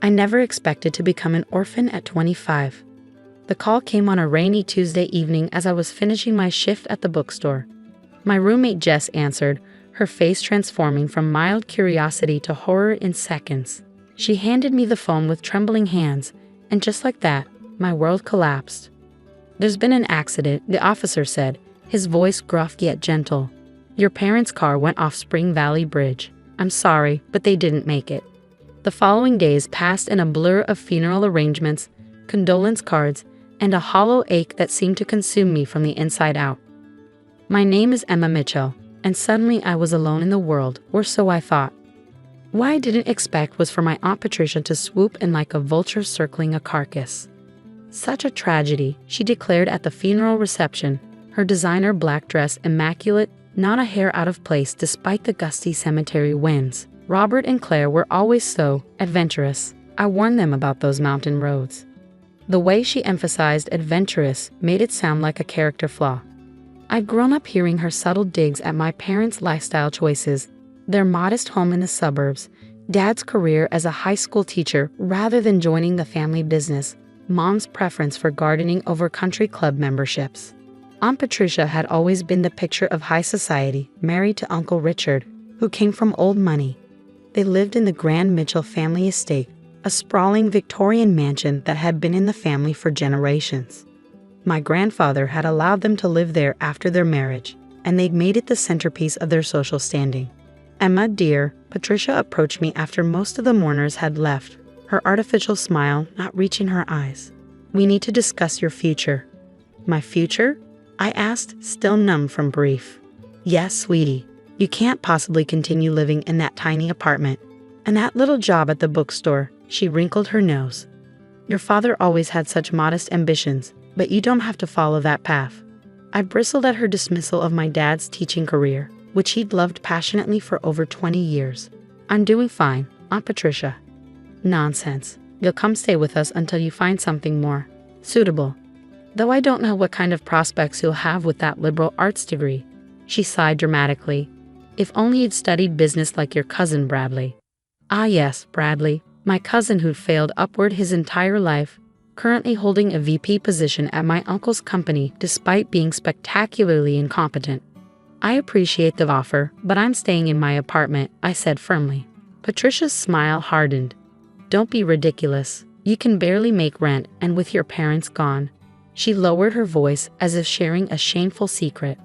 I never expected to become an orphan at 25. The call came on a rainy Tuesday evening as I was finishing my shift at the bookstore. My roommate Jess answered, her face transforming from mild curiosity to horror in seconds. She handed me the phone with trembling hands, and just like that, my world collapsed. "There's been an accident," the officer said, his voice gruff yet gentle. "Your parents' car went off Spring Valley Bridge. I'm sorry, but they didn't make it." The following days passed in a blur of funeral arrangements, condolence cards, and a hollow ache that seemed to consume me from the inside out. My name is Emma Mitchell, and suddenly I was alone in the world, or so I thought. What I didn't expect was for my Aunt Patricia to swoop in like a vulture circling a carcass. "Such a tragedy," she declared at the funeral reception, her designer black dress immaculate, not a hair out of place despite the gusty cemetery winds. Robert and Claire were always so adventurous. I warned them about those mountain roads. The way she emphasized adventurous made it sound like a character flaw. I'd grown up hearing her subtle digs at my parents' lifestyle choices, their modest home in the suburbs, Dad's career as a high school teacher rather than joining the family business, Mom's preference for gardening over country club memberships. Aunt Patricia had always been the picture of high society, married to Uncle Richard, who came from old money. They lived in the Grand Mitchell family estate, a sprawling Victorian mansion that had been in the family for generations. My grandfather had allowed them to live there after their marriage, and they'd made it the centerpiece of their social standing. "Emma, dear," Patricia approached me after most of the mourners had left, her artificial smile not reaching her eyes. "We need to discuss your future." "My future?" I asked, still numb from grief. "Yes, sweetie. You can't possibly continue living in that tiny apartment. And that little job at the bookstore," she wrinkled her nose. "Your father always had such modest ambitions, but you don't have to follow that path." I bristled at her dismissal of my dad's teaching career, which he'd loved passionately for over 20 years. "I'm doing fine, Aunt Patricia." "Nonsense. You'll come stay with us until you find something more suitable. Though I don't know what kind of prospects you'll have with that liberal arts degree." She sighed dramatically. "If only you'd studied business like your cousin Bradley." "Ah yes, Bradley, my cousin who'd failed upward his entire life, currently holding a VP position at my uncle's company despite being spectacularly incompetent." "I appreciate the offer, but I'm staying in my apartment," I said firmly. Patricia's smile hardened. "Don't be ridiculous. You can barely make rent, and with your parents gone." She lowered her voice as if sharing a shameful secret.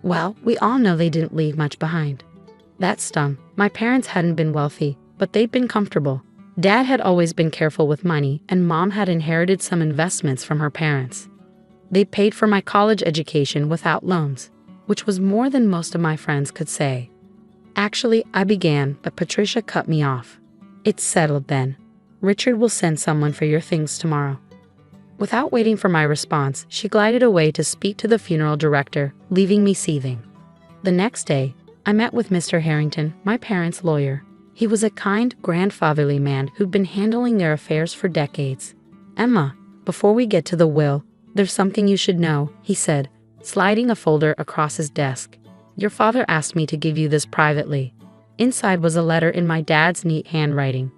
"Well, we all know they didn't leave much behind." That stung. My parents hadn't been wealthy, but they'd been comfortable. Dad had always been careful with money, and Mom had inherited some investments from her parents. They paid for my college education without loans, which was more than most of my friends could say. "Actually," I began, but Patricia cut me off. "It's settled then. Richard will send someone for your things tomorrow." Without waiting for my response, she glided away to speak to the funeral director, leaving me seething. The next day, I met with Mr. Harrington, my parents' lawyer. He was a kind, grandfatherly man who'd been handling their affairs for decades. "Emma, before we get to the will, there's something you should know," he said, sliding a folder across his desk. "Your father asked me to give you this privately." Inside was a letter in my dad's neat handwriting.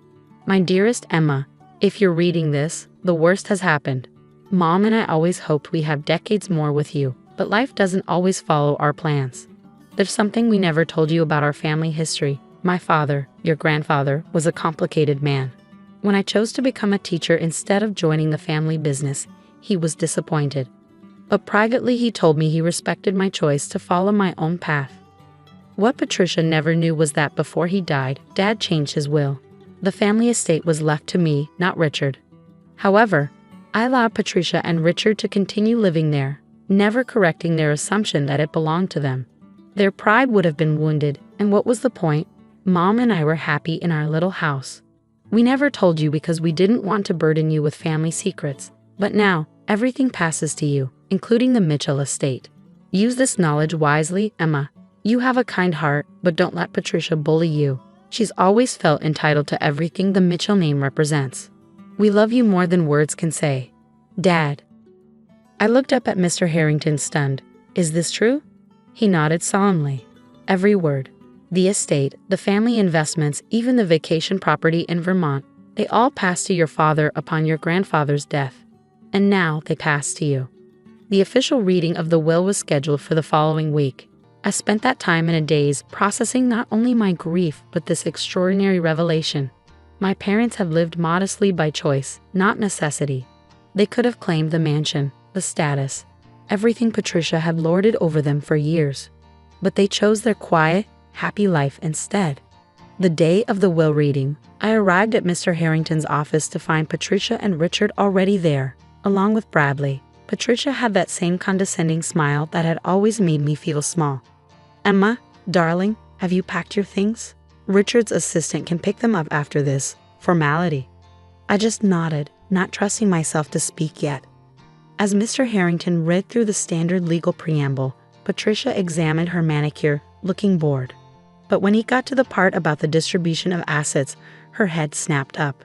"My dearest Emma, if you're reading this, the worst has happened. Mom and I always hoped we have decades more with you, but life doesn't always follow our plans. There's something we never told you about our family history. My father, your grandfather, was a complicated man. When I chose to become a teacher instead of joining the family business, he was disappointed. But privately he told me he respected my choice to follow my own path. What Patricia never knew was that before he died, Dad changed his will. The family estate was left to me, not Richard. However, I allowed Patricia and Richard to continue living there, never correcting their assumption that it belonged to them. Their pride would have been wounded, and what was the point? Mom and I were happy in our little house. We never told you because we didn't want to burden you with family secrets, but now, everything passes to you, including the Mitchell estate. Use this knowledge wisely, Emma. You have a kind heart, but don't let Patricia bully you. She's always felt entitled to everything the Mitchell name represents. We love you more than words can say. Dad." I looked up at Mr. Harrington stunned. "Is this true?" He nodded solemnly. "Every word. The estate, the family investments, even the vacation property in Vermont. They all passed to your father upon your grandfather's death, and now they pass to you. The official reading of the will was scheduled for the following week. I spent that time in a daze processing not only my grief but this extraordinary revelation. My parents had lived modestly by choice, not necessity. They could have claimed the mansion, the status, everything Patricia had lorded over them for years. But they chose their quiet, happy life instead. The day of the will reading, I arrived at Mr. Harrington's office to find Patricia and Richard already there, along with Bradley. Patricia had that same condescending smile that had always made me feel small. "Emma, darling, have you packed your things? Richard's assistant can pick them up after this formality." I just nodded, not trusting myself to speak yet. As Mr. Harrington read through the standard legal preamble, Patricia examined her manicure, looking bored. But when he got to the part about the distribution of assets, her head snapped up.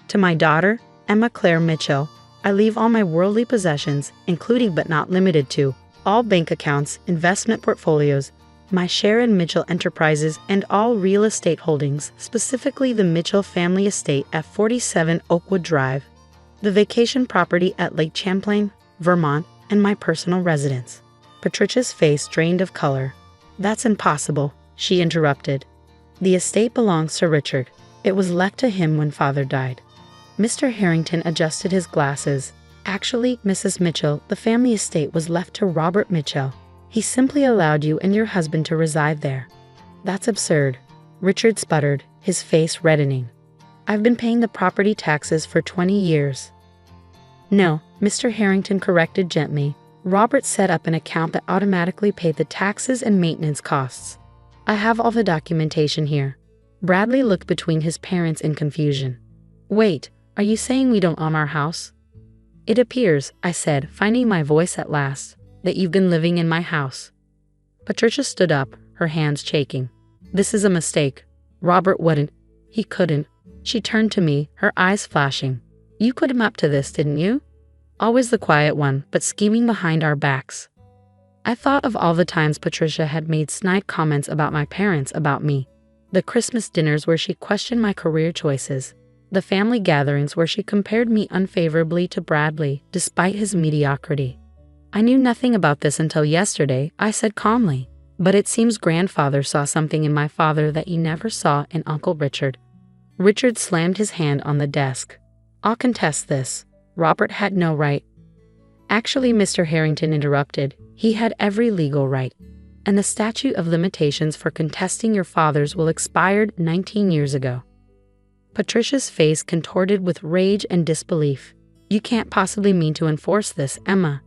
"To my daughter, Emma Claire Mitchell, I leave all my worldly possessions, including but not limited to all bank accounts, investment portfolios, my share in Mitchell Enterprises, and all real estate holdings, specifically the Mitchell family estate at 47 Oakwood Drive, the vacation property at Lake Champlain, Vermont, and my personal residence." Patricia's face drained of color. "That's impossible," she interrupted. "The estate belongs to Richard. It was left to him when father died." Mr. Harrington adjusted his glasses. "Actually, Mrs. Mitchell, the family estate was left to Robert Mitchell. He simply allowed you and your husband to reside there." "That's absurd," Richard sputtered, his face reddening. "I've been paying the property taxes for 20 years. "No," Mr. Harrington corrected gently. "Robert set up an account that automatically paid the taxes and maintenance costs. I have all the documentation here." Bradley looked between his parents in confusion. "Wait, are you saying we don't own our house?" "It appears," I said, finding my voice at last, "that you've been living in my house." Patricia stood up, her hands shaking. "This is a mistake. Robert wouldn't. He couldn't." She turned to me, her eyes flashing. "You put him up to this, didn't you? Always the quiet one, but scheming behind our backs." I thought of all the times Patricia had made snide comments about my parents, about me. The Christmas dinners where she questioned my career choices. The family gatherings where she compared me unfavorably to Bradley, despite his mediocrity. "I knew nothing about this until yesterday," I said calmly. "But it seems grandfather saw something in my father that he never saw in Uncle Richard." Richard slammed his hand on the desk. "I'll contest this. Robert had no right." "Actually," Mr. Harrington interrupted, "he had every legal right. And the statute of limitations for contesting your father's will expired 19 years ago." Patricia's face contorted with rage and disbelief. "You can't possibly mean to enforce this, Emma.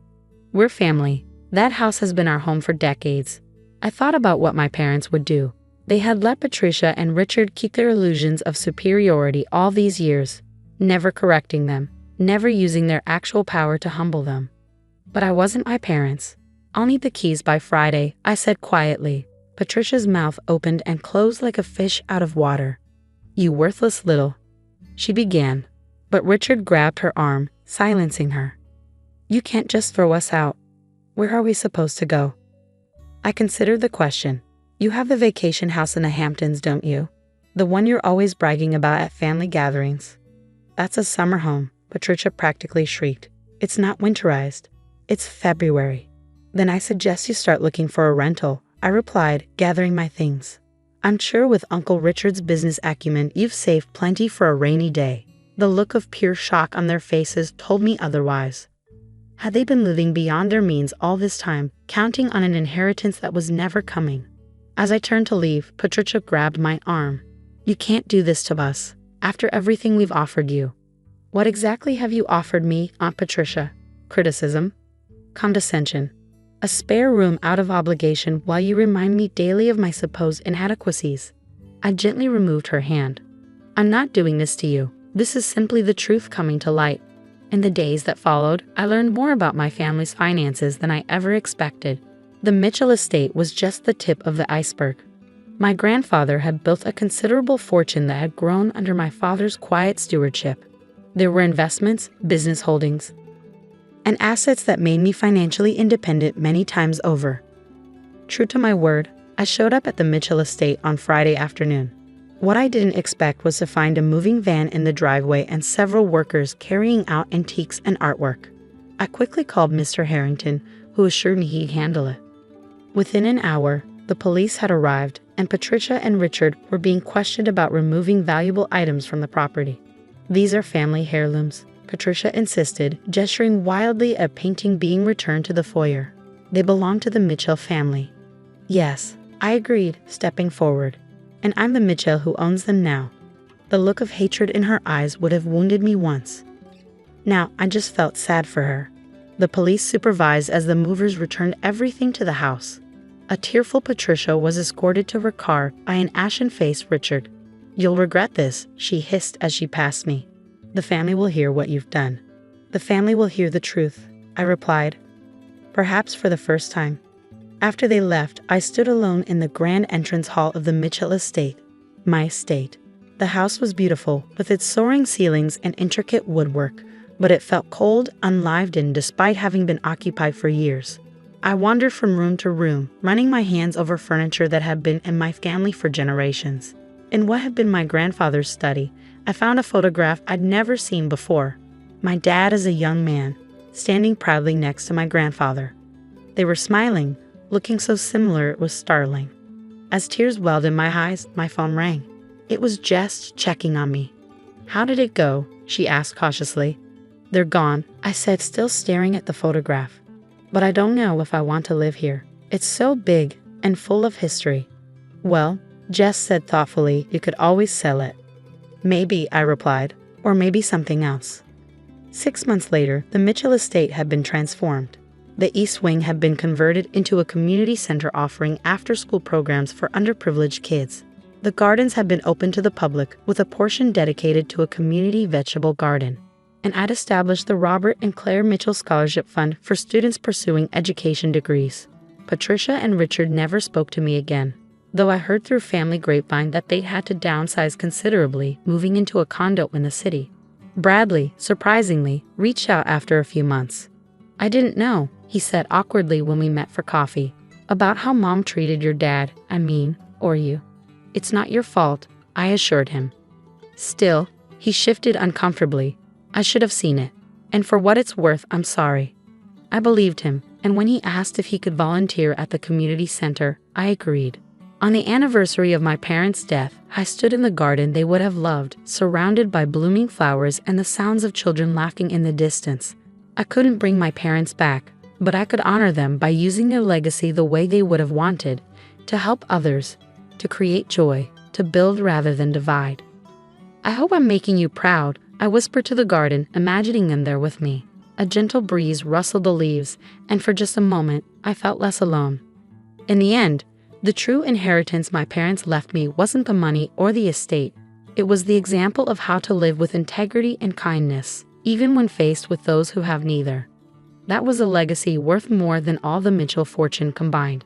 We're family. That house has been our home for decades." I thought about what my parents would do. They had let Patricia and Richard keep their illusions of superiority all these years, never correcting them, never using their actual power to humble them. But I wasn't my parents. "I'll need the keys by Friday," I said quietly. Patricia's mouth opened and closed like a fish out of water. "You worthless little..." she began, but Richard grabbed her arm, silencing her. "You can't just throw us out. Where are we supposed to go?" I considered the question. "You have the vacation house in the Hamptons, don't you? The one you're always bragging about at family gatherings." "That's a summer home," Patricia practically shrieked. "It's not winterized. It's February." "Then I suggest you start looking for a rental," I replied, gathering my things. "I'm sure with Uncle Richard's business acumen you've saved plenty for a rainy day." The look of pure shock on their faces told me otherwise. Had they been living beyond their means all this time, counting on an inheritance that was never coming? As I turned to leave, Patricia grabbed my arm. "You can't do this to us, after everything we've offered you." "What exactly have you offered me, Aunt Patricia?" "Criticism? Condescension? A spare room out of obligation while you remind me daily of my supposed inadequacies?" I gently removed her hand. "I'm not doing this to you. This is simply the truth coming to light." In the days that followed, I learned more about my family's finances than I ever expected. The Mitchell estate was just the tip of the iceberg. My grandfather had built a considerable fortune that had grown under my father's quiet stewardship. There were investments, business holdings, and assets that made me financially independent many times over. True to my word, I showed up at the Mitchell estate on Friday afternoon. What I didn't expect was to find a moving van in the driveway and several workers carrying out antiques and artwork. I quickly called Mr. Harrington, who assured me he'd handle it. Within an hour, the police had arrived, and Patricia and Richard were being questioned about removing valuable items from the property. "These are family heirlooms," Patricia insisted, gesturing wildly at a painting being returned to the foyer. "They belong to the Mitchell family." "Yes," I agreed, stepping forward. "And I'm the Mitchell who owns them now." The look of hatred in her eyes would have wounded me once. Now I just felt sad for her. The police supervised as the movers returned everything to the house. A tearful Patricia was escorted to her car by an ashen-faced Richard. "You'll regret this," she hissed as she passed me. "The family will hear what you've done." "The family will hear the truth," I replied, perhaps for the first time. After they left, I stood alone in the grand entrance hall of the Mitchell estate. My estate. The house was beautiful, with its soaring ceilings and intricate woodwork, but it felt cold, unlived in despite having been occupied for years. I wandered from room to room, running my hands over furniture that had been in my family for generations. In what had been my grandfather's study, I found a photograph I'd never seen before. My dad as a young man, standing proudly next to my grandfather. They were smiling, looking so similar it was startling. As tears welled in my eyes, my phone rang. It was Jess checking on me. "How did it go?" she asked cautiously. "They're gone," I said, still staring at the photograph. "But I don't know if I want to live here. It's so big and full of history." "Well," Jess said thoughtfully, "you could always sell it." "Maybe," I replied, "or maybe something else." 6 months later, the Mitchell estate had been transformed. The East Wing had been converted into a community center offering after-school programs for underprivileged kids. The gardens had been opened to the public, with a portion dedicated to a community vegetable garden. And I'd established the Robert and Claire Mitchell Scholarship Fund for students pursuing education degrees. Patricia and Richard never spoke to me again, though I heard through family grapevine that they'd had to downsize considerably, moving into a condo in the city. Bradley, surprisingly, reached out after a few months. "I didn't know," he said awkwardly when we met for coffee, "about how Mom treated your dad, or you. It's not your fault," I assured him. Still, he shifted uncomfortably. "I should have seen it. And for what it's worth, I'm sorry." I believed him, and when he asked if he could volunteer at the community center, I agreed. On the anniversary of my parents' death, I stood in the garden they would have loved, surrounded by blooming flowers and the sounds of children laughing in the distance. I couldn't bring my parents back, but I could honor them by using their legacy the way they would have wanted, to help others, to create joy, to build rather than divide. "I hope I'm making you proud," I whispered to the garden, imagining them there with me. A gentle breeze rustled the leaves, and for just a moment, I felt less alone. In the end, the true inheritance my parents left me wasn't the money or the estate. It was the example of how to live with integrity and kindness, even when faced with those who have neither. That was a legacy worth more than all the Mitchell fortune combined.